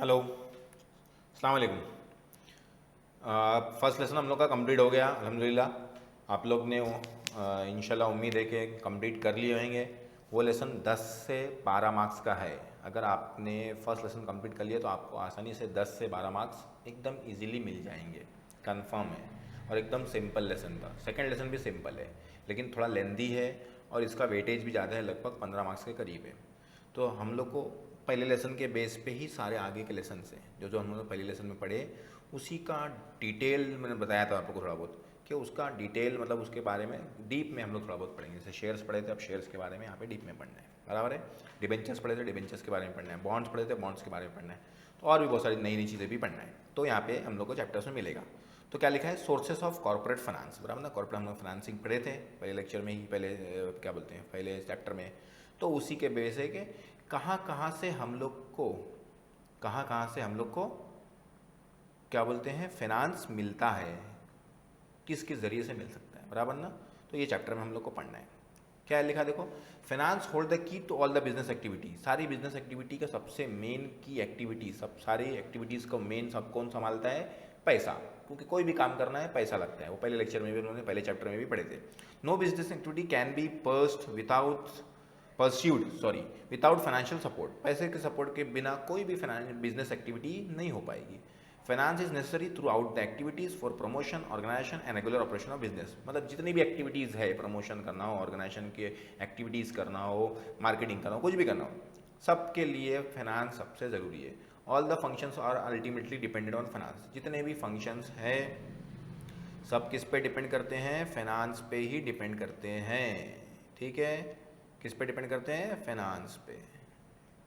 Hello, अस्सलाम वालेकुम। First lesson हम लोग का कंप्लीट हो गया अल्हम्दुलिल्लाह। आप लोग ने इंशाल्लाह उम्मीद है कि कंप्लीट कर लिए होंगे। वो लेसन 10 से 12 मार्क्स का है। अगर आपने फर्स्ट लेसन कंप्लीट कर लिया तो आपको आसानी से 10 से 12 मार्क्स एकदम इजीली मिल जाएंगे, कंफर्म है। और एकदम सिंपल लेसन था। सेकंड लेसन भी सिंपल है लेकिन थोड़ा लेंदी है और इसका वेटेज भी ज़्यादा है, लगभग 15 मार्क्स के करीब है। तो हम लोग को पहले लेसन के बेस पे ही सारे आगे के लेसन हैं जो जो हम लोग पहले लेसन में पढ़े उसी का डिटेल मैंने बताया था आपको थोड़ा बहुत कि उसका डिटेल मतलब उसके बारे में डीप में हम लोग थोड़ा बहुत पढ़ेंगे। जैसे शेयर्स पढ़े थे, अब शेयर्स के बारे में यहाँ पे डीप में पढ़ना है, बराबर है। डिबेंचर्स पढ़े थे, डिबेंचर्स के बारे में पढ़ना है। बॉन्ड्स पढ़े थे, बॉन्ड्स के बारे में पढ़ना है। तो और भी बहुत सारी नई नई चीज़ें भी पढ़ना है। तो यहाँ पे हम लोग को चैप्टर्स में मिलेगा। तो क्या लिखा है, सोर्सेस ऑफ कॉर्पोरेट फाइनेंस, बराबर ना। कॉर्पोरेट हम लोग फाइनेंसिंग पढ़े थे पहले लेक्चर में ही, पहले क्या बोलते हैं पहले चैप्टर में। तो उसी के बेस है कि कहाँ से हम लोग को क्या बोलते हैं फाइनेंस मिलता है, किसके ज़रिए से मिल सकता है, बराबर ना। तो ये चैप्टर में हम लोग को पढ़ना है। क्या है लिखा देखो, finance hold the key to all the business activity. सारी बिजनेस एक्टिविटी का सबसे मेन की एक्टिविटी, सब सारी एक्टिविटीज़ को मेन सब कौन संभालता है, पैसा। क्योंकि कोई भी काम करना है पैसा लगता है। वो पहले लेक्चर में भी उन्होंने पहले चैप्टर में भी पढ़े थे। No business activity can be without financial support. पैसे के सपोर्ट के बिना कोई भी बिजनेस एक्टिविटी नहीं हो पाएगी। Finance is necessary throughout the activities for promotion, organisation and regular operation of business. मतलब जितनी भी एक्टिविटीज़ है, प्रमोशन करना हो, ऑर्गेनाइजेशन के एक्टिविटीज़ करना हो, मार्केटिंग करना हो, कुछ भी करना हो, सबके लिए फाइनेंस सबसे ज़रूरी है। All the functions are ultimately dependent on finance. जितने भी फंक्शंस हैं सब किस पे डिपेंड करते हैं, फाइनेंस पे ही डिपेंड करते हैं। ठीक है, किस पे डिपेंड करते हैं, फाइनेंस पे।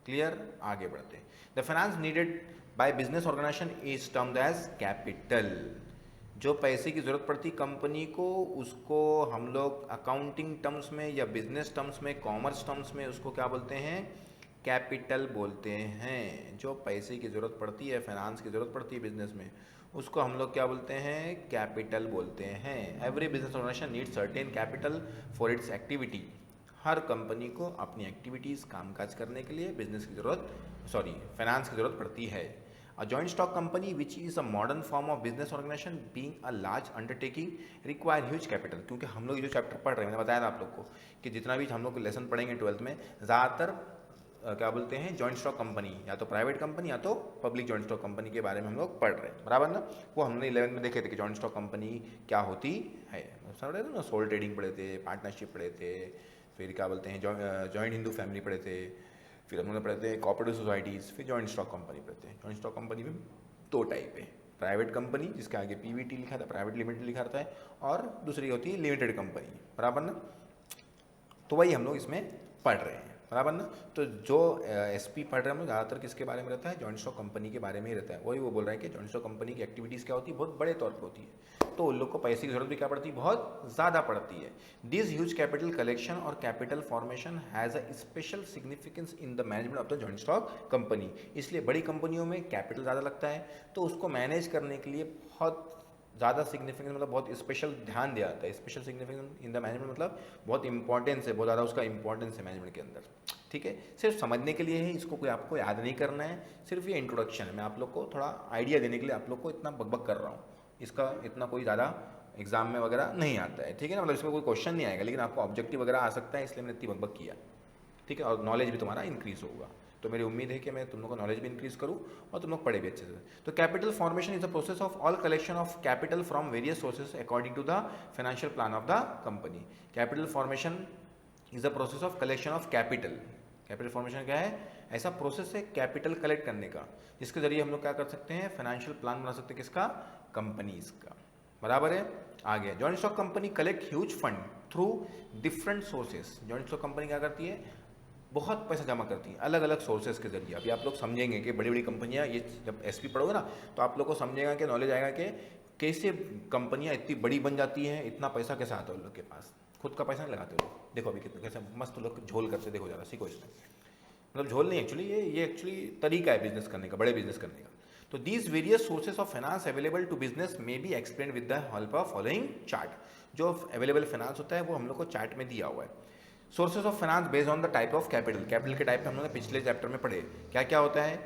क्लियर, आगे बढ़ते हैं। The finance needed by business organisation is termed as capital. जो पैसे की ज़रूरत पड़ती कंपनी को, उसको हम लोग अकाउंटिंग टर्म्स में या बिजनेस टर्म्स में, कॉमर्स टर्म्स में उसको क्या बोलते हैं, कैपिटल बोलते हैं। जो पैसे की ज़रूरत पड़ती है, फाइनेंस की ज़रूरत पड़ती है बिजनेस में, उसको हम लोग क्या बोलते हैं, कैपिटल बोलते हैं। Every business organisation need certain capital for its activity. हर कंपनी को अपनी एक्टिविटीज़, कामकाज करने के लिए बिजनेस की ज़रूरत फाइनेंस की ज़रूरत पड़ती है। A joint stock company which is a modern form of business organisation being a large undertaking require huge capital. क्योंकि हम लोग जो चैप्टर पढ़ रहे हैं, मैंने बताया था आप लोग को कि जितना भी हम लोग लेसन पढ़ेंगे 12th में, ज़्यादातर क्या बोलते हैं, जॉइंट स्टॉक कंपनी, या तो प्राइवेट कंपनी या तो पब्लिक जॉइंट स्टॉक कंपनी के बारे में हम लोग पढ़ रहे हैं, बराबर ना। वो हमने 11th में देखे थे कि जॉइंट स्टॉक कंपनी क्या होती है। समझ रहे थे ना, सोल ट्रेडिंग पढ़े थे, पार्टनरशिप पढ़े थे, फिर क्या बोलते हैं जॉइंट हिंदू फैमिली पढ़े थे, फिर हम लोग पढ़ते हैं कोऑपरेटिव सोसाइटीज़, फिर जॉइंट स्टॉक कंपनी पढ़ते हैं। जॉइंट स्टॉक कंपनी में दो टाइप है, प्राइवेट कंपनी जिसके आगे पीवीटी लिखा था, प्राइवेट लिमिटेड लिखा रहता है, और दूसरी होती है लिमिटेड कंपनी, बराबर ना। तो वही हम लोग इसमें पढ़ रहे हैं, बराबर ना। तो जो एसपी पढ़ रहे हैं हम लोग ज़्यादातर किसके बारे में रहता है, जॉइंट स्टॉक कंपनी के बारे में ही रहता है। वही वो बोल रहे हैं कि जॉइंट स्टॉक कंपनी की एक्टिविटीज़ क्या होती है, बहुत बड़े तौर पर होती है। तो उन लोग को पैसे की जरूरत भी क्या पड़ती है, बहुत ज़्यादा पड़ती है। दिस ह्यूज कैपिटल कलेक्शन और capital formation has a special significance in the management of the joint stock company. इसलिए बड़ी कंपनियों में कैपिटल ज़्यादा लगता है, तो उसको मैनेज करने के लिए बहुत ज़्यादा सिग्निफिकेंस मतलब बहुत स्पेशल ध्यान दिया जाता है। Special significance in the management मतलब बहुत इंपॉर्टेंस है, बहुत ज़्यादा उसका इंपॉर्टेंस है मैनेजमेंट के अंदर। ठीक है, सिर्फ समझने के लिए है, इसको कोई आपको याद नहीं करना है, सिर्फ ये इंट्रोडक्शन है। मैं आप लोग को थोड़ा आइडिया देने के लिए आप लोग को इतना बकबक कर रहा हूँ। इसका इतना कोई ज़्यादा एग्जाम में वगैरह नहीं आता है, ठीक है ना। मतलब इसमें कोई क्वेश्चन नहीं आएगा, लेकिन आपको ऑब्जेक्टिव वगैरह आ सकता है, इसलिए मैंने इतनी बकबक किया। ठीक है, और नॉलेज भी तुम्हारा इंक्रीज होगा। तो मेरी उम्मीद है कि मैं तुम लोग का नॉलेज भी इंक्रीज करूँ और तुम लोग पढ़े भी अच्छे से। तो capital formation is the process of all collection of capital from various sources according to the financial plan of the company. Capital formation is the process of collection of capital. Capital formation क्या है, ऐसा process है capital collect करने का, जिसके जरिए हम लोग क्या कर सकते हैं, फाइनेंशियल प्लान बना सकते हैं, किसका, कंपनीज का, बराबर है। आगे, joint stock company collect huge fund through different sources. Joint stock company क्या करती है, बहुत पैसा जमा करती हैं अलग अलग सोर्सेज के जरिए। अभी आप लोग समझेंगे कि बड़ी बड़ी कंपनियां, ये जब एसपी पढ़ोगे ना तो आप लोग को समझेगा कि नॉलेज आएगा कि कैसे कंपनियां इतनी बड़ी बन जाती हैं, इतना पैसा कैसे आता है उन लोग के पास, खुद का पैसा नहीं लगाते लोग। देखो अभी कितने कैसे मस्त लोग झोल करते, देखो ज़रा सीखो इसमें। मतलब झोल नहीं, एक्चुअली ये एक्चुअली तरीका है बिजनेस करने का, बड़े बिजनेस करने का। तो these various sources of finance available to business में be explain with the help of following chart. जो अवेलेबल फाइनेंस होता है वो हम लोग को चार्ट में दिया हुआ है। Sources of finance based on the type of capital. Capital के टाइप में हम लोग ने पिछले चैप्टर में पढ़े क्या क्या होता है,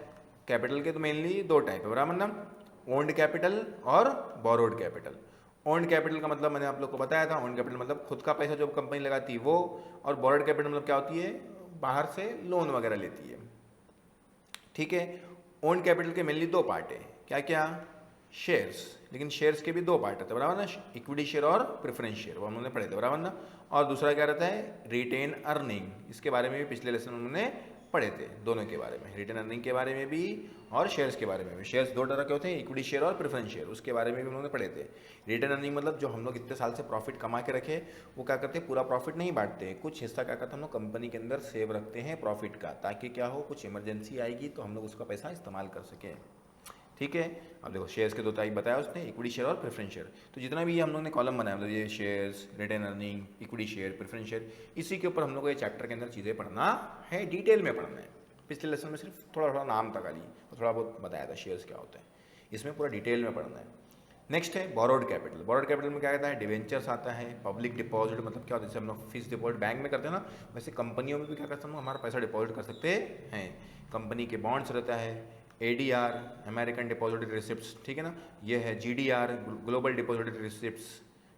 कैपिटल के तो मेनली दो टाइप है, बराबर ना, ओन्ड कैपिटल और बोरोड कैपिटल। ओन्ड कैपिटल का मतलब मैंने आप लोग को बताया था, ओन्ड कैपिटल मतलब खुद का पैसा जो कंपनी लगाती है वो, और बोरोड कैपिटल मतलब क्या होती है, बाहर से लोन वगैरह लेती है। ठीक है, ओन्ड कैपिटल के मेनली दो पार्ट है, क्या क्या, शेयर्स, लेकिन शेयर्स के भी दो पार्ट रहते हैं, बराबर ना, इक्विटी शेयर और प्रेफरेंस शेयर, वो हम लोगों ने पढ़े थे, बराबर ना। और दूसरा क्या रहता है, रिटेन अर्निंग, इसके बारे में भी पिछले लेसन में हमने पढ़े थे, दोनों के बारे में, रिटेन अर्निंग के बारे में भी और शेयर्स के बारे में भी। शेयर्स दो तरह के होते हैं, इक्विटी शेयर और प्रेफरेंस शेयर, उसके बारे में भी हम लोगों ने पढ़े थे। रिटेन अर्निंग मतलब जो हम लोग इतने साल से प्रॉफिट कमा के रखे, वो क्या करते हैं, पूरा प्रॉफिट नहीं बांटते, कुछ हिस्सा क्या करते हैं हम लोग कंपनी के अंदर सेव रखते हैं प्रॉफिट का, ताकि क्या हो, कुछ इमरजेंसी आएगी तो हम लोग उसका पैसा इस्तेमाल कर सकें। ठीक है, अब देखो शेयर्स के दो टाइप बताया उसने, इक्विटी शेयर और प्रेफरेंस शेयर। तो जितना भी ये हम लोग ने कॉलम बनाया, मतलब ये shares, retain earning, equity share, preference share, इसी के ऊपर हम लोग को ये चैप्टर के अंदर चीज़ें पढ़ना है, डिटेल में पढ़ना है। पिछले लेसन में सिर्फ थोड़ा थोड़ा नाम तक आली और थोड़ा बहुत बताया था शेयर्स क्या होता है, इसमें पूरा डिटेल में पढ़ना है। नेक्स्ट है बोरोड कैपिटल। बोरोड कैपिटल में क्या कहता है, डिवेंचर्स आता है, पब्लिक डिपॉजिट मतलब क्या होता है, जैसे हम लोग फिक्स डिपॉजिट बैंक में करते हैं ना, वैसे कंपनियों में भी क्या करते हैं हम लोग, हमारा पैसा डिपॉजिट कर सकते हैं। कंपनी के बॉन्ड्स रहता है, ADR, अमेरिकन डिपॉजिटरी रिसिप्ट्स, ठीक है ना, ये है GDR, ग्लोबल डिपॉजिटरी रिसिप्ट्स,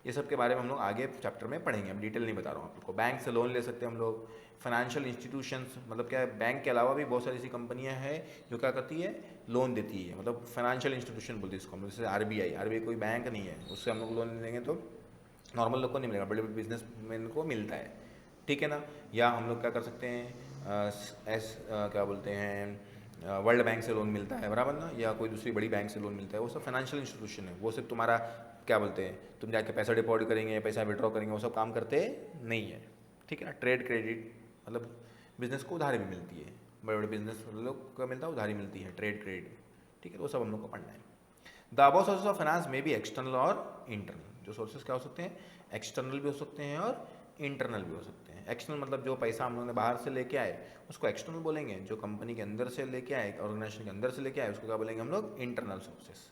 ये सब के बारे में हम लोग आगे चैप्टर में पढ़ेंगे, अब डिटेल नहीं बता रहा हूँ आप लोग को। बैंक से लोन ले सकते हैं हम लोग। फाइनेंशियल इंस्टीट्यूशंस मतलब क्या है, बैंक के अलावा भी बहुत सारी ऐसी कंपनियां हैं जो क्या करती है, लोन देती है, मतलब फाइनेंशियल इंस्टीट्यूशन बोलते हैं इसको हम लोग, जैसे RBI कोई बैंक नहीं है, उससे हम लोग लोन लेंगे तो नॉर्मल लोग को नहीं मिलेगा, बड़े बड़े बिजनेसमैन को मिलता है, ठीक है ना। या हम लोग क्या कर सकते हैं, क्या बोलते हैं, वर्ल्ड बैंक से लोन मिलता है, बराबर ना, या कोई दूसरी बड़ी बैंक से लोन मिलता है, वो सब फाइनेंशियल इंस्टीट्यूशन है, वो सिर्फ तुम्हारा क्या बोलते हैं, तुम जाके पैसा डिपॉजिट करेंगे, पैसा विड्रॉ करेंगे, वो सब काम करते नहीं है, ठीक है ना। ट्रेड क्रेडिट मतलब बिजनेस को उधारी भी मिलती है, बड़े बड़े बिजनेस लोग को मिलता है, उधारी मिलती है, ट्रेड क्रेडिट, ठीक है, वो सब हम लोग को पढ़ना है। The above sources of finance में भी एक्सटर्नल और इंटरनल, जो सोर्सेज क्या हो सकते हैं, एक्सटर्नल भी हो सकते हैं और इंटरनल भी हो सकते हैं। एक्सटर्नल मतलब जो पैसा हम लोग ने बाहर से लेके आए उसको एक्सटर्नल बोलेंगे, जो कंपनी के अंदर से लेके आए, ऑर्गेनाइजेशन के अंदर से लेके आए, उसको क्या बोलेंगे हम लोग, इंटरनल सोर्सेस।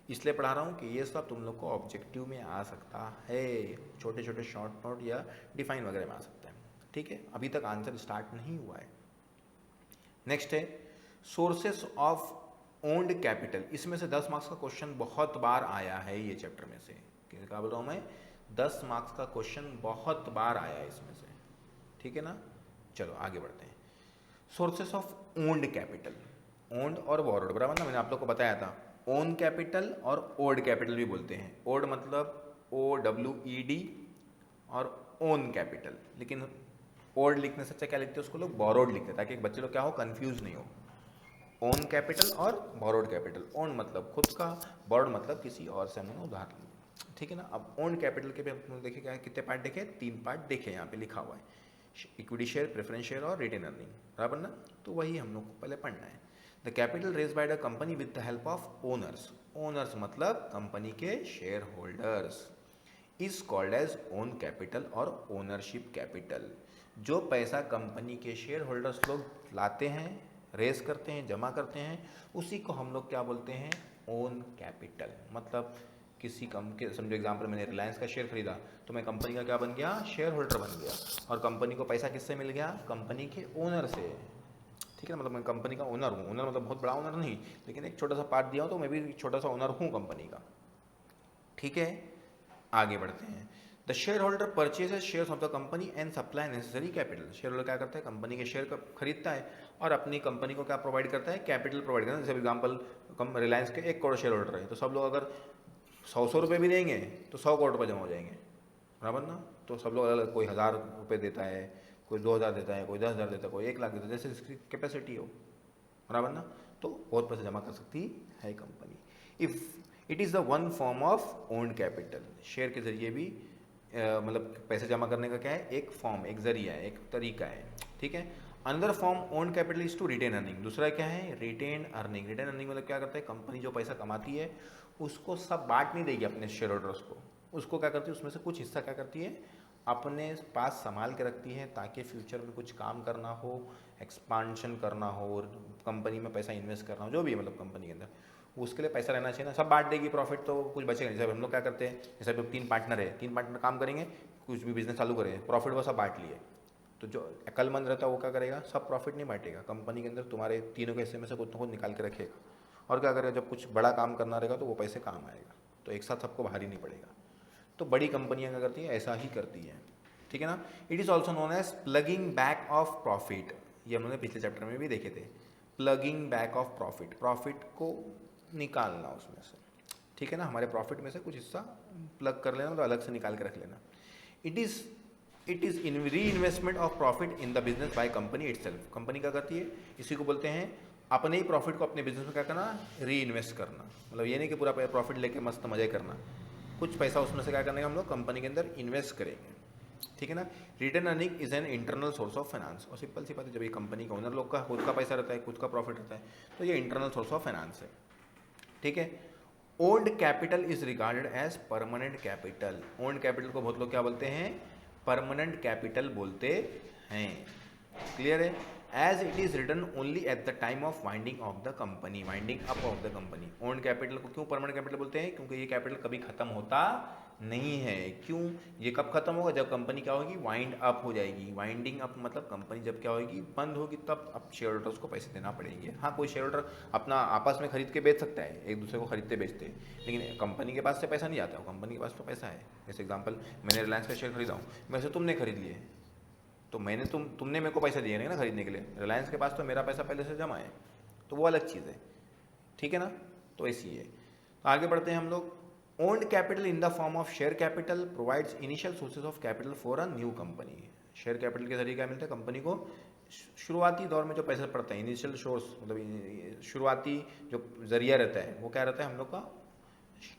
इसलिए पढ़ा रहा हूँ कि ये सब तुम लोग को ऑब्जेक्टिव में आ सकता है, छोटे छोटे शॉर्ट नोट या डिफाइन वगैरह में आ सकता है, ठीक है। अभी तक आंसर स्टार्ट नहीं हुआ है। नेक्स्ट है सोर्सेस ऑफ ओन्ड कैपिटल, इसमें से 10 मार्क्स का क्वेश्चन बहुत बार आया है ये चैप्टर में से, क्या बोल रहा हूँ मैं, 10 मार्क्स का क्वेश्चन बहुत बार आया है इसमें से, ठीक है ना। चलो आगे बढ़ते हैं। Sources of owned capital, owned और बोरोड, बराबर ना, मैंने आप लोग को बताया था, ओन कैपिटल और ओड कैपिटल भी बोलते हैं। ओड मतलब OWED और ओन कैपिटल, लेकिन ओड लिखने से अच्छा क्या लिखते हैं उसको लोग, बोरोड लिखते हैं, ताकि बच्चे लोग क्या हो, कंफ्यूज नहीं हो। ओन कैपिटल और बोरोड कैपिटल, ओन मतलब खुद का, बोरोड मतलब किसी और से हमने उधार लिया, ठीक है ना। अब ओन कैपिटल के भी हम देखे क्या है, कितने पार्ट देखे, 3 पार्ट देखे, यहाँ पे लिखा हुआ है, इक्विटी शेयर, प्रेफरेंस शेयर और रिटेन अर्निंग, बराबर ना। तो वही हम लोग को पहले पढ़ना है। The capital raise by the company with the help of owners, owners मतलब कंपनी के shareholders, is called as own capital और ओनरशिप कैपिटल। जो पैसा कंपनी के शेयर होल्डर्स लोग लाते हैं, रेस करते हैं, जमा करते हैं, उसी को हम लोग क्या बोलते हैं, ओन कैपिटल। मतलब किसी के समझो एग्जाम्पल, मैंने रिलायंस का शेयर खरीदा तो मैं कंपनी का क्या बन गया, शेयर होल्डर बन गया, और कंपनी को पैसा किससे मिल गया, कंपनी के ओनर से, ठीक है ना। मतलब मैं कंपनी का ओनर हूँ, ओनर मतलब बहुत बड़ा ओनर नहीं, लेकिन एक छोटा सा पार्ट दिया हूँ तो मैं भी छोटा सा ओनर हूँ कंपनी का, ठीक है। आगे बढ़ते हैं। The share holder purchases shares of the company and supply necessary capital, share holder क्या करता है, कंपनी के शेयर खरीदता है और अपनी कंपनी को क्या प्रोवाइड करता है, कैपिटल प्रोवाइड करता है। जैसे एग्जाम्पल, रिलायंस के 1 करोड़ शेयर होल्डर है, तो सब लोग अगर 100 रुपये भी देंगे तो 100 करोड़ रुपये जमा हो जाएंगे, बराबर ना। तो सब लोग अलग अलग, कोई 1000 रुपये देता है, कोई 2000 देता है, कोई 10,000 देता है, कोई 1 लाख देता है, जैसे जिसकी कैपेसिटी हो, बराबर ना। तो बहुत पैसे जमा कर सकती है company. If it is the one form of owned capital, share के जरिए भी मतलब पैसे जमा करने का क्या है, एक फॉर्म, एक जरिया है, एक तरीका है, ठीक है। Another form owned capital is to retain earning, दूसरा क्या है, रिटेन अर्निंग। रिटेन अर्निंग मतलब क्या करता है, कंपनी जो पैसा कमाती है उसको सब बांट नहीं देगी अपने शेयर होल्डर्स को, उसको क्या करती है, उसमें से कुछ हिस्सा क्या करती है, अपने पास संभाल के रखती है, ताकि फ्यूचर में कुछ काम करना हो, एक्सपांशन करना हो, कंपनी में पैसा इन्वेस्ट करना हो, जो भी है मतलब कंपनी के अंदर, उसके लिए पैसा रहना चाहिए ना। सब बांट देगी प्रॉफिट तो कुछ बचेगा नहीं। जैसे हम लोग क्या करते हैं, जैसे अब 3 पार्टनर है, 3 पार्टनर काम करेंगे, कुछ भी बिजनेस चालू करें, प्रॉफिट वो सब बांट लिए, तो जो अक्लमंद रहता है वो क्या करेगा, सब प्रॉफिट नहीं बांटेगा, कंपनी के अंदर तुम्हारे तीनों के हिस्से में से कुछ ना कुछ निकाल के रखेगा, और क्या करेगा, जब कुछ बड़ा काम करना रहेगा तो वो पैसे काम आएगा, तो एक साथ सबको भारी नहीं पड़ेगा। तो बड़ी कंपनियां क्या करती हैं, ऐसा ही करती हैं, ठीक है ना। It is also known as ploughing back of profit, ये हमने पिछले चैप्टर में भी देखे थे, ploughing back of profit, profit को निकालना उसमें से, ठीक है ना, हमारे प्रॉफिट में से कुछ हिस्सा प्लग कर लेना, मतलब अलग से निकाल के रख लेना। इट इज़ इन री investment of profit in the business by company itself, company क्या करती है, इसी को बोलते हैं अपने ही प्रॉफिट को अपने बिजनेस में क्या करना, री इन्वेस्ट करना, मतलब ये नहीं कि पूरा प्रॉफिट लेके मस्त मजे करना, कुछ पैसा उसमें से क्या करने का हम लोग कंपनी के अंदर इन्वेस्ट करेंगे, ठीक है ना। Return earning is an internal source of finance, और सिंपल सी बात है, जब ये कंपनी का ओनर लोग का खुद का पैसा रहता है, खुद का प्रॉफिट रहता है, तो ये इंटरनल सोर्स ऑफ फाइनेंस है, ठीक है। Owned capital is regarded as permanent capital, owned capital को बहुत लोग क्या बोलते हैं, परमानेंट कैपिटल बोलते हैं, क्लियर है। As it is return only at the time of winding of the company, winding up of the company. Owned capital को क्यों परमानेंट कैपिटल बोलते हैं, क्योंकि ये कैपिटल कभी खत्म होता नहीं है। क्यों, ये कब खत्म होगा, जब कंपनी क्या होगी, वाइंड अप हो जाएगी, वाइंडिंग अप मतलब कंपनी जब क्या होगी, बंद होगी, तब अब शेयर होल्डर्स को पैसे देना पड़ेंगे। हाँ, कोई शेयर होल्डर अपना आपस में खरीद के बेच सकता है, एक दूसरे को खरीदते बेचते, लेकिन कंपनी के पास से पैसा नहीं आता, कंपनी के पास तो पैसा है। जैसे एग्जाम्पल, मैंने रिलायंस का शेयर खरीदा हूँ, मेरे से तुमने खरीद लिए, तो मैंने तुमने मेरे को पैसे दिए नहीं ना खरीदने के लिए, रिलायंस के पास तो मेरा पैसा पहले से जमा है, तो वो अलग चीज़ है, ठीक है ना। तो ऐसी है। तो आगे बढ़ते हैं हम लोग। Owned capital in the form of share capital provides initial sources of capital for a new company. Share capital के जरिए क्या मिलता है, कंपनी को शुरुआती दौर में जो पैसा पड़ता है, इनिशियल सोर्स मतलब शुरुआती जो जरिया रहता है, वो क्या रहता है हम लोग का,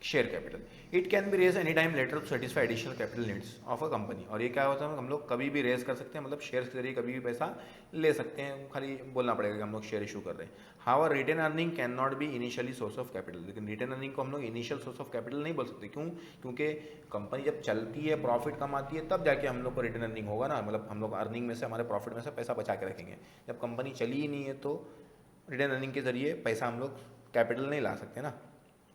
share capital. It can be raise any time later to satisfy additional capital needs of a company, और ये क्या होता है, हम लोग कभी भी रेज कर सकते हैं, मतलब शेयर के जरिए कभी भी पैसा ले सकते हैं, खाली बोलना पड़ेगा कि हम लोग शेयर इशू कर रहे हैं। However retain earning cannot be initially source of capital, लेकिन रिटेन अर्निंग को हम लोग इनिशियल सोर्स ऑफ कैपिटल नहीं बोल सकते। क्यों, क्योंकि कंपनी जब चलती है, प्रॉफिट कमाती है, तब जाके हम लोग को रिटेन अर्निंग होगा ना, मतलब हम लोग अर्निंग में से, हमारे प्रॉफिट में से पैसा बचा के रखेंगे। जब कंपनी चली ही नहीं है तो रिटेन अर्निंग के जरिए पैसा हम लोग कैपिटल नहीं ला सकते ना,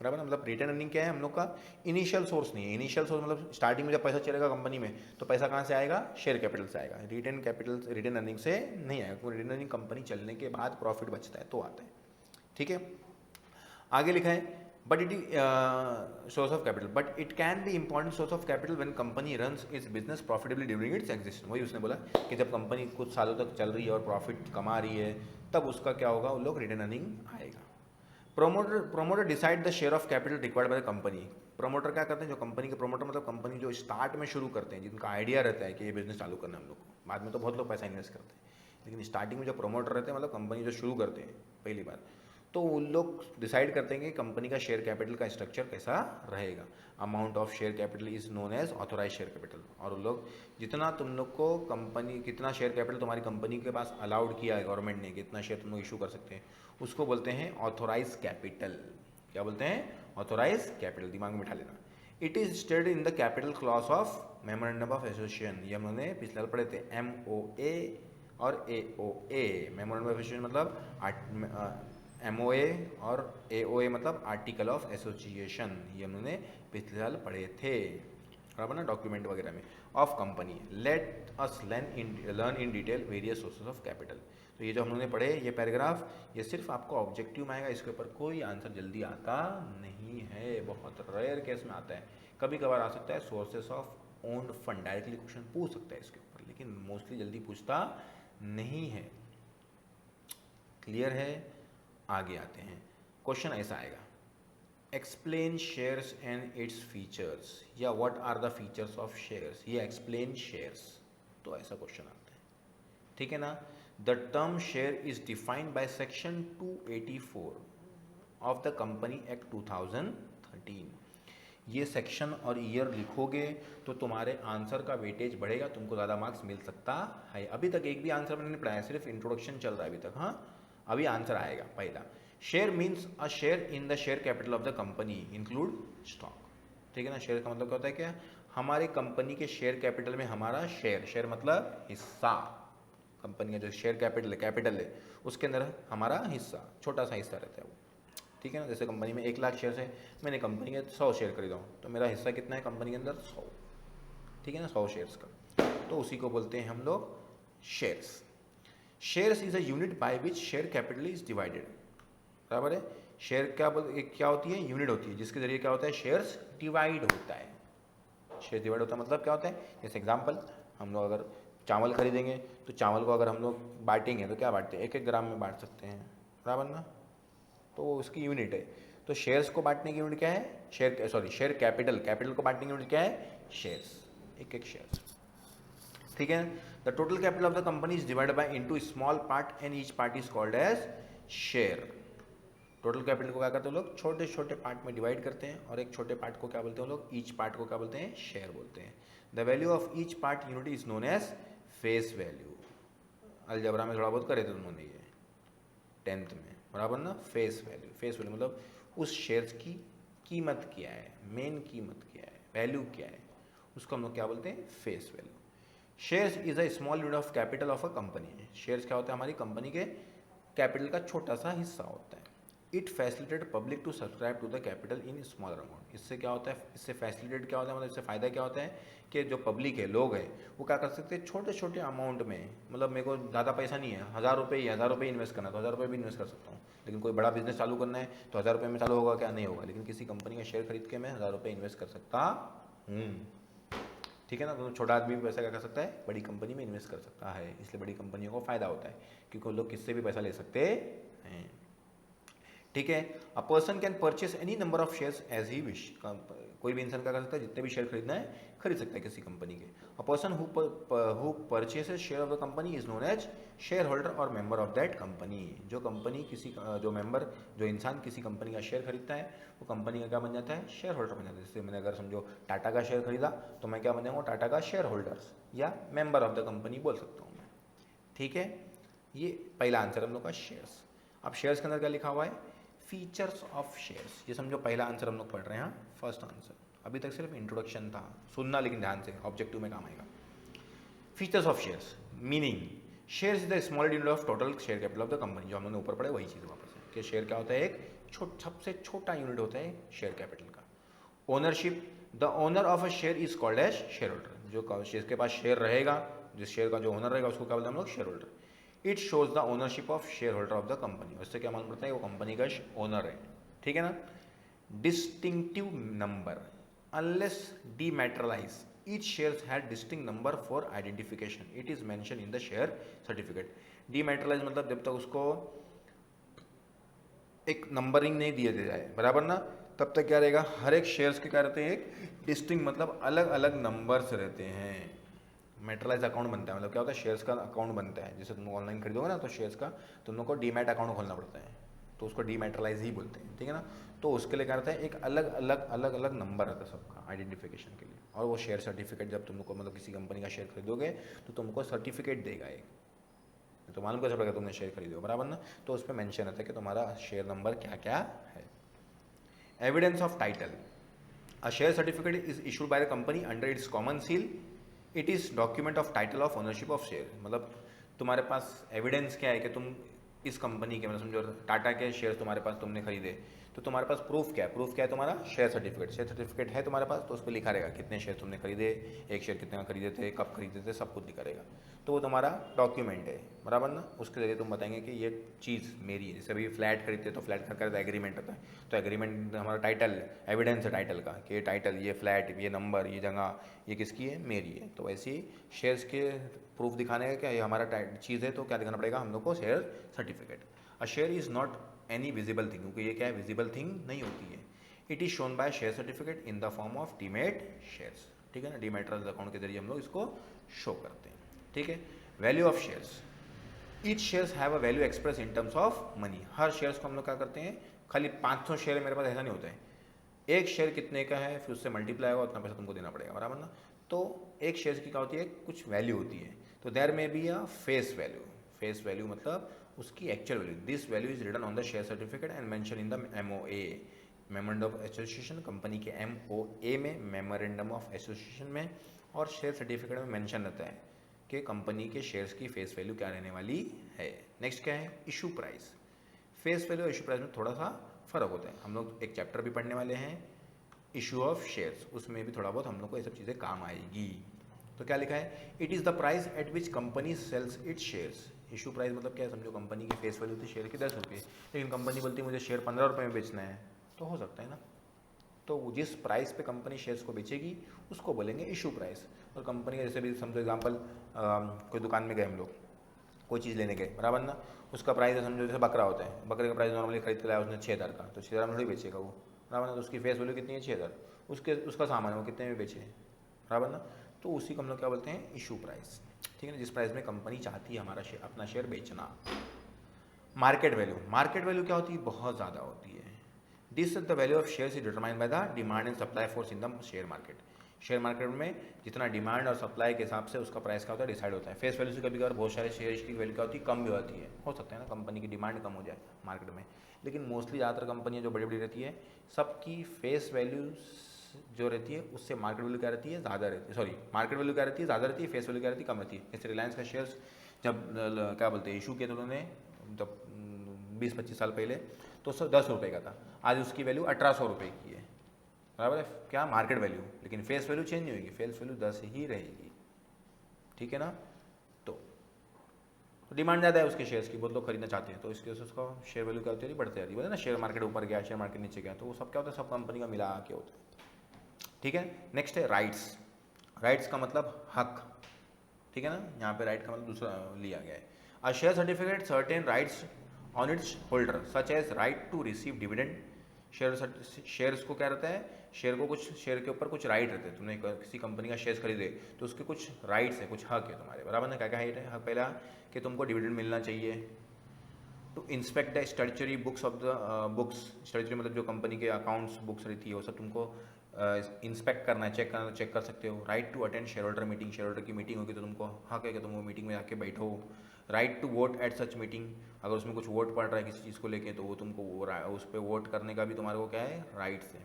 बराबर ना। मतलब रिटेन अर्निंग क्या है, हम लोग का इनिशियल सोर्स नहीं है। इनिशियल सोर्स मतलब स्टार्टिंग में जब पैसा चलेगा कंपनी में, तो पैसा कहाँ से आएगा, शेयर कैपिटल से आएगा, रिटेन अर्निंग से नहीं आएगा, क्योंकि रिटेन अर्निंग कंपनी चलने के बाद प्रॉफिट बचता है तो आता है, ठीक है। आगे लिखा है, but it source of capital, but it can be important source of capital when company runs it's business profitably during its existence. वही उसने बोला कि जब कंपनी कुछ सालों तक चल रही है और प्रॉफिट कमा रही है, तब उसका क्या होगा, उन लोग रिटेन अर्निंग आएगा। Promoter decide the share of capital required by the company. Promoter क्या करते हैं, जो कंपनी के प्रोमोटर मतलब कंपनी जो स्टार्ट में शुरू करते हैं, जिनका आइडिया रहता है कि ये बिजनेस चालू करना है हम लोग को, बाद में तो बहुत लोग पैसा इन्वेस्ट करते हैं, लेकिन स्टार्टिंग में जो प्रोमोटर रहते हैं, मतलब कंपनी जो शुरू करते हैं पहली बार, तो उन लोग डिसाइड करते हैं कि कंपनी का शेयर कैपिटल का स्ट्रक्चर कैसा रहेगा। Amount of share capital is known as authorise share capital, और उन लोग जितना तुम लोग को कंपनी, कितना शेयर कैपिटल तुम्हारी कंपनी के पास अलाउड किया है गवर्नमेंट ने, कितना शेयर तुम लोग इशू कर सकते हैं, उसको बोलते हैं ऑथोराइज कैपिटल। क्या बोलते हैं, ऑथोराइज कैपिटल, दिमाग में बिठा लेना। It is stated in the capital clause of memorandum of association, ये हमने पिछले साल पढ़े थे, MOA और AOA। मेमोरेंडम ऑफ एसोसिएशन मतलब MOA और AOA मतलब आर्टिकल ऑफ एसोसिएशन, ये हमने पिछले साल पढ़े थे, बराबर ना, डॉक्यूमेंट वगैरह में, of company. Let us learn in detail various sources of capital. तो ये जो हम लोगों ने पढ़े, ये पैराग्राफ, ये सिर्फ आपको ऑब्जेक्टिव में आएगा, इसके ऊपर कोई आंसर जल्दी आता नहीं है, बहुत रेयर केस में आता है, कभी कभार आ सकता है। Sources of owned fund directly question पूछ सकता है इसके ऊपर, लेकिन मोस्टली जल्दी पूछता नहीं है, क्लियर है। आगे आते हैं, क्वेश्चन ऐसा आएगा, explain shares and its features, या what are the features of shares, या एक्सप्लेन शेयर्स, तो ऐसा क्वेश्चन आता है, ठीक है ना। The term share is defined by section 284 of the company act 2013। ये सेक्शन और ईयर लिखोगे तो तुम्हारे आंसर का वेटेज बढ़ेगा, तुमको ज़्यादा मार्क्स मिल सकता है। अभी तक एक भी आंसर मैंने नहीं पढ़ाया, सिर्फ इंट्रोडक्शन चल रहा है अभी तक। हाँ, अभी आंसर आएगा। पहला, share means a share in the share capital of the company include stock, ठीक है ना। शेयर का मतलब क्या होता है, क्या हमारे कंपनी के शेयर कैपिटल में हमारा शेयर, शेयर मतलब हिस्सा, कंपनी का जो शेयर कैपिटल है उसके अंदर हमारा हिस्सा, छोटा सा हिस्सा रहता है वो, ठीक है ना। जैसे कंपनी में 1 लाख शेयर है, मैंने कंपनी के 100 शेयर खरीदा हूँ, तो मेरा हिस्सा कितना है कंपनी के अंदर, 100, ठीक है ना, 100 शेयर्स का, तो उसी को बोलते हैं हम लोग shares. Shares is a unit by which share capital is divided. बराबर है। शेयर क्या होती है? यूनिट होती है जिसके जरिए क्या होता है? शेयर्स डिवाइड होता है। शेयर डिवाइड होता है मतलब क्या होता है? जैसे एग्जांपल, हम लोग अगर चावल खरीदेंगे तो चावल को अगर हम लोग बांटेंगे तो क्या बांटते हैं? 1-1 ग्राम में बांट सकते हैं, बराबर ना? तो वो उसकी यूनिट है। तो शेयर्स को बांटने की यूनिट क्या है? शेयर कैपिटल को बांटने की यूनिट क्या है? Shares, 1-1 shares. ठीक है। The total capital of the company is divided by into small part and each part is called as share. Total capital को क्या करते हैं लोग? छोटे छोटे पार्ट में डिवाइड करते हैं और एक छोटे पार्ट को क्या बोलते हैं लोग? ईच पार्ट को क्या बोलते हैं? शेयर बोलते हैं। The value of each part unit is known as face value. Algebra में थोड़ा बहुत करे थे उन्होंने ये 10th में, बराबर ना? फेस वैल्यू मतलब उस शेयर्स की कीमत क्या है, मेन कीमत क्या है, वैल्यू क्या है, उसको हम लोग क्या बोलते हैं? Face value. Shares is a small unit of capital of a company. Shares क्या होता है? हमारी कंपनी के कैपिटल का छोटा सा हिस्सा होता है। It facilitate public to subscribe to the capital in smaller amount. इससे क्या होता है? इससे फैसिलिटेट क्या होता है? मतलब इससे फ़ायदा क्या होता है कि जो पब्लिक है, लोग हैं, वो क्या कर सकते हैं? छोटे छोटे अमाउंट में, मतलब मेरे को ज़्यादा पैसा नहीं है, 1000 रुपये इन्वेस्ट करना है तो 1000 रुपये भी इन्वेस्ट कर सकता हूँ। लेकिन कोई बड़ा बिजनेस चालू करना है तो 1000 रुपये में चालू होगा क्या? नहीं होगा। लेकिन किसी कंपनी का शेयर खरीद के मैं 1000 रुपये इन्वेस्ट कर सकता हूँ। ठीक है ना? तो छोटा आदमी भी पैसा क्या कर सकता है? बड़ी कंपनी में इन्वेस्ट कर सकता है। इसलिए बड़ी कंपनियों को फ़ायदा होता है क्योंकि वो लोग किससे भी पैसा ले सकते हैं। ठीक है। A person can purchase any number of shares as he wish. कोई भी इंसान क्या कर सकता है? जितने भी शेयर खरीदना है खरीद सकता है किसी कंपनी के। A person who purchases share of the company is known as share holder और मेंबर ऑफ दैट कंपनी। जो कंपनी जो इंसान किसी कंपनी का शेयर खरीदता है वो कंपनी का क्या बन जाता है? शेयर होल्डर बन जाता है। जैसे मैंने अगर समझो टाटा का शेयर खरीदा तो मैं क्या बन जाऊँगा? टाटा का शेयर होल्डर्स या मेंबर ऑफ द कंपनी बोल सकता हूँ मैं। ठीक है। ये पहला आंसर हम लोग का शेयर्स। अब शेयर्स के अंदर क्या लिखा हुआ है? Features of shares. ये समझो पहला आंसर हम लोग पढ़ रहे हैं, फर्स्ट आंसर। अभी तक सिर्फ इंट्रोडक्शन था, सुनना लेकिन ध्यान से, ऑब्जेक्टिव में काम आएगा। Features of shares meaning shares is the small unit of total share capital of the company. जो हम लोगने ऊपर पढ़े वही चीज़ वापस है कि शेयर क्या होता है? एक सबसे छोटा यूनिट होता है शेयर कैपिटल का। Ownership, the owner of a share is called as share holder. जो शेयर के पास शेयर रहेगा, जिस शेयर का जो ओनर रहेगा उसको क्या बोलते हैं हम लोग? Share holder. It shows the ownership of share holder of the company. उससे क्या मालूम पड़ता है? वो कंपनी का ओनर है। ठीक है ना? Distinctive number unless dematerialise each shares had distinct number for identification it is mentioned in the share certificate। डीमैटेरियलाइज मतलब जब तक उसको एक नंबरिंग नहीं दिया जाए, बराबर ना, तब तक क्या रहेगा? हर एक शेयर्स के क्या रहते हैं? एक डिस्टिंक्ट मतलब अलग अलग नंबर्स रहते हैं। मेटरलाइज अकाउंट बनता है, मतलब क्या होता है? शेयर्स का अकाउंट बनता है। जैसे तुम ऑनलाइन खरीदोगे ना तो शेयर्स का तुम लोग को डीमैट अकाउंट खोलना पड़ता है, तो उसको डीमैटेरियलाइज ही बोलते हैं। ठीक है ना? तो उसके लिए क्या रहता है? एक अलग अलग नंबर रहता है सबका आइडेंटिफिकेशन के लिए। और वो शेयर सर्टिफिकेट जब तुम लोग को मतलब किसी कंपनी का शेयर खरीदोगे तो तुमको सर्टिफिकेट देगा एक, तो मालूम कैसे पड़ेगा तुमने शेयर खरीदो, बराबर ना? तो उस पर मेंशन रहता है कि तुम्हारा शेयर नंबर क्या क्या है। Evidence of title, a share certificate is issued by the company under its common seal. It is document of title of ownership of share. मतलब तुम्हारे पास एविडेंस क्या है कि तुम इस कंपनी के, मतलब समझो टाटा के शेयर तुम्हारे पास तुमने खरीदे, तो तुम्हारे पास प्रूफ क्या है? प्रूफ क्या है? तुम्हारा शेयर सर्टिफिकेट है तुम्हारे पास, तो उस पर लिखा रहेगा कितने शेयर तुमने खरीदे, एक शेयर कितने का खरीदे थे, कब खरीदे थे, सब कुछ लिखा रहेगा। तो वो तुम्हारा डॉक्यूमेंट है, बराबर ना? उसके जरिए तुम बताएंगे कि ये चीज़ मेरी है। जैसे अभी फ्लैट खरीदते तो फ्लैट खरीदते एग्रीमेंट रहता है, तो एग्रीमेंट हमारा टाइटल, एविडेंस है टाइटल का कि ये टाइटल, ये फ्लैट, ये नंबर, ये जगह, ये किसकी है? मेरी है। तो वैसे ही शेयर्स के प्रूफ दिखाने का क्या, ये हमारा चीज़ है, तो क्या दिखाना पड़ेगा हम लोग को? Share certificate. A share is not any visible thing, क्योंकि ये क्या है? विजिबल थिंग नहीं होती है। It is shown by share certificate in the form of demat shares. ठीक है ना? डीमैटेरियल अकाउंट के जरिए हम लोग इसको शो करते हैं। ठीक है। Value of shares, each shares have a value express in terms of money. Her shares को हम लोग क्या करते हैं? खाली 500 शेयर है मेरे पास, ऐसा नहीं होता है। एक शेयर कितने का है, फिर उससे मल्टीप्लाई होगा, उतना पैसा तुमको देना पड़ेगा, बराबर ना? तो एक शेयर की क्या होती है? कुछ वैल्यू होती है। तो there may be a face value. Face value मतलब उसकी actual value. This value is written on the share certificate and mention in the MOA, memorandum of association. Company के MOA में, मेमोरेंडम ऑफ एसोसिएशन में, और share certificate में mention रहता है कि कंपनी के शेयर्स की फेस वैल्यू क्या रहने वाली है। नेक्स्ट क्या है? Issue price. फेस वैल्यू और इशू प्राइस में थोड़ा सा फ़र्क होता है। हम लोग एक चैप्टर भी पढ़ने वाले हैं, इशू ऑफ शेयर्स, उसमें भी थोड़ा बहुत हम लोग को ये सब चीज़ें काम आएगी। तो क्या लिखा है, it is the price at which company sells its shares. Issue price मतलब क्या है, समझो कंपनी की फेस वैल्यू थी शेयर की 10 रुपये, लेकिन कंपनी बोलती है मुझे शेयर 15 रुपये में बेचना है, तो हो सकता है ना। तो जिस प्राइस पे कंपनी शेयर्स को बेचेगी उसको बोलेंगे इशू प्राइस। और कंपनी का जैसे भी समझो एग्जांपल, कोई दुकान में गए हम लोग, कोई चीज़ लेने गए, बराबर ना, उसका प्राइस है समझो जैसे बकरा होता है, बकरे का प्राइस नॉर्मली खरीद के लाया उसने 6000 का, तो 6000 में थोड़ी बेचेगा वो, बराबर ना। तो उसकी फेस वैल्यू कितनी है, 6000, उसका सामान है वो कितने में बेचे, बराबर ना। तो उसी को हम लोग क्या बोलते हैं, इशू प्राइस, ठीक है ना, जिस प्राइस में कंपनी चाहती है हमारा शेयर, अपना शेयर बेचना। मार्केट वैल्यू, मार्केट वैल्यू क्या होती है, बहुत ज़्यादा होती है। This the value of shares is determined by the demand and supply force in the share market. Share market में जितना डिमांड और सप्लाई के हिसाब से उसका प्राइस क्या होता है, डिसाइड होता है। फेस वैल्यू से कभी कभार बहुत सारे शेयर्स की वैल्यू क्या होती है, कम भी होती है, हो सकता है ना कंपनी की डिमांड कम हो जाए मार्केट में, लेकिन मोस्टली ज़्यादातर कंपनियाँ जो बड़ी बड़ी रहती है सबकी फेस वैल्यू जो रहती है उससे मार्केट वैल्यू क्या रहती है, ज़्यादा रहती है, सॉरी मार्केट वैल्यू क्या रहती है, ज़्यादा रहती है, फेस वैल्यू क्या रहती है, कम रहती है। जैसे रिलायंस का शेयर्स जब क्या बोलते हैं इशू किया तो उन्होंने जब 20-25 साल पहले तो 10 रुपये का था, आज उसकी वैल्यू 1800 रुपये की है, बराबर है, क्या मार्केट वैल्यू, लेकिन फेस वैल्यू चेंज नहीं होगी, फेस वैल्यू 10 ही रहेगी, ठीक है ना। तो डिमांड ज़्यादा है उसके शेयर्स की, बहुत लोग खरीदना चाहते हैं, तो इसके वजह से उसका शेयर वैल्यू क्या होती है, बढ़ती जा रही है ना। शेयर मार्केट ऊपर गया, शेयर मार्केट नीचे गया, तो वो सब क्या होता है, सब कंपनी का मिला के होता है, ठीक है। नेक्स्ट है राइट्स। राइट्स का मतलब हक, ठीक है ना, यहाँ पे राइट का मतलब दूसरा लिया गया है। A share certificate certain rights on its holder such as right to receive dividend. Shares को क्या रहता है, शेयर को कुछ, शेयर के ऊपर कुछ राइट रहते हैं। तुमने किसी कंपनी का शेयर्स खरीदे तो उसके कुछ राइट्स है, कुछ हक है तुम्हारे, बराबर ना। क्या क्या है हक, पहला कि तुमको डिविडेंड मिलना चाहिए, to inspect the statutory books of the books, statutory मतलब जो कंपनी के अकाउंट्स बुक्स रहती है वो सब तुमको इंस्पेक्ट करना है, चेक कर सकते हो। Right to attend share holder meeting, share holder की मीटिंग होगी तो तुमको हक है कि तुम वो मीटिंग में आके बैठो। Right to vote at such meeting, अगर उसमें कुछ वोट पड़ रहा है किसी चीज़ को लेके तो वो तुमको उस पर वोट करने का भी तुम्हारे को क्या है, राइट्स है,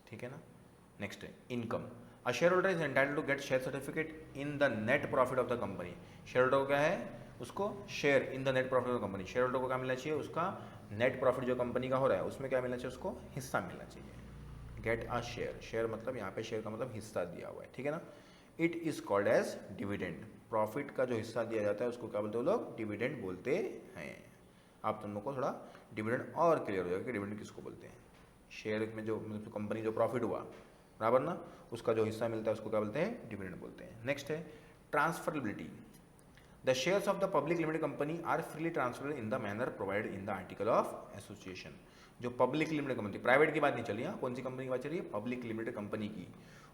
ठीक है ना। नेक्स्ट है income. A share holder is entitled to get share certificate in the net profit of the company. Share holder को क्या है, उसको share in the net profit of the company, share holder को क्या मिलना चाहिए, उसका नेट प्रॉफिट जो कंपनी का हो रहा है उसमें क्या मिलना चाहिए, उसको हिस्सा मिलना चाहिए। गेट अ शेयर, शेयर मतलब यहाँ पे शेयर का मतलब हिस्सा दिया हुआ है, ठीक है ना। It is called as dividend, profit का जो हिस्सा दिया जाता है उसको क्या बोलते हैं लोग, डिविडेंड बोलते हैं। आप तुम लोग को थोड़ा डिविडेंड और क्लियर हो जाएगा कि डिविडेंड किसको बोलते हैं। शेयर में जो मतलब कंपनी जो प्रॉफिट हुआ, बराबर ना, उसका जो हिस्सा मिलता है उसको क्या बोलते हैं, डिविडेंड बोलते हैं। नेक्स्ट है transferability. The shares of the public limited company are freely transfer in the manner provided in the article of association. जो पब्लिक लिमिटेड कंपनी, प्राइवेट की बात नहीं चली, कौन सी कंपनी की बात चल रही है, पब्लिक लिमिटेड कंपनी की,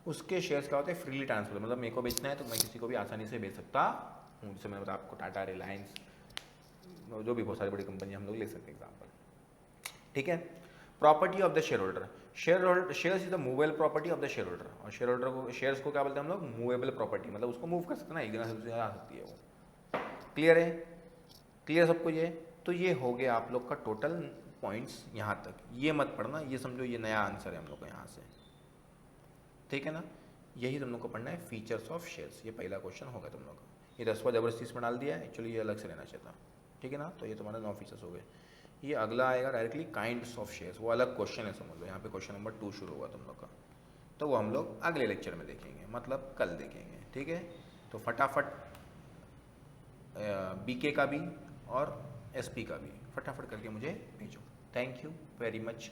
उसके शेयर्स क्या होते हैं, फ्रीली ट्रांसफर, मतलब मेरे को बेचना है तो मैं किसी को भी आसानी से बेच सकता हूँ। जैसे मैंने बताया आपको टाटा, रिलायंस, जो भी बहुत सारी बड़ी कंपनी हम लोग ले सकते हैं एग्जाम्पल, ठीक है। Property of the share holder, shares is the movable property of the share holder, और शेयर होल्डर को, शेयर्स को क्या बोलते हैं हम लोग, मूवेबल प्रॉपर्टी, मतलब उसको मूव कर सकते हैं ना, एक दिन से दूसरी आ सकती है वो। क्लियर है, क्लियर सबको ये। तो ये हो गया आप लोग का टोटल पॉइंट्स यहाँ तक। ये मत पढ़ना, ये समझो ये नया आंसर है हम लोग का यहाँ से, ठीक है ना। यही तुम लोग को पढ़ना है, फीचर्स ऑफ शेयर्स, ये पहला क्वेश्चन होगा तुम लोग का। ये 10वां जबरदस्ती इसमें डाल दिया है, एक्चुअली ये अलग से रहना चाहिए था, ठीक है ना। तो ये तुम्हारे 9 फीचर्स हो गए। ये अगला आएगा डायरेक्टली काइंड्स ऑफ शेयर्स, वो अलग क्वेश्चन है समझ लो। यहाँ पे क्वेश्चन नंबर 2 शुरू हुआ तुम लोग का, तो वो हम लोग अगले लेक्चर में देखेंगे, मतलब कल देखेंगे, ठीक है। तो फटाफट बीके का भी और एसपी का भी फटाफट करके मुझे भेजो। Thank you very much.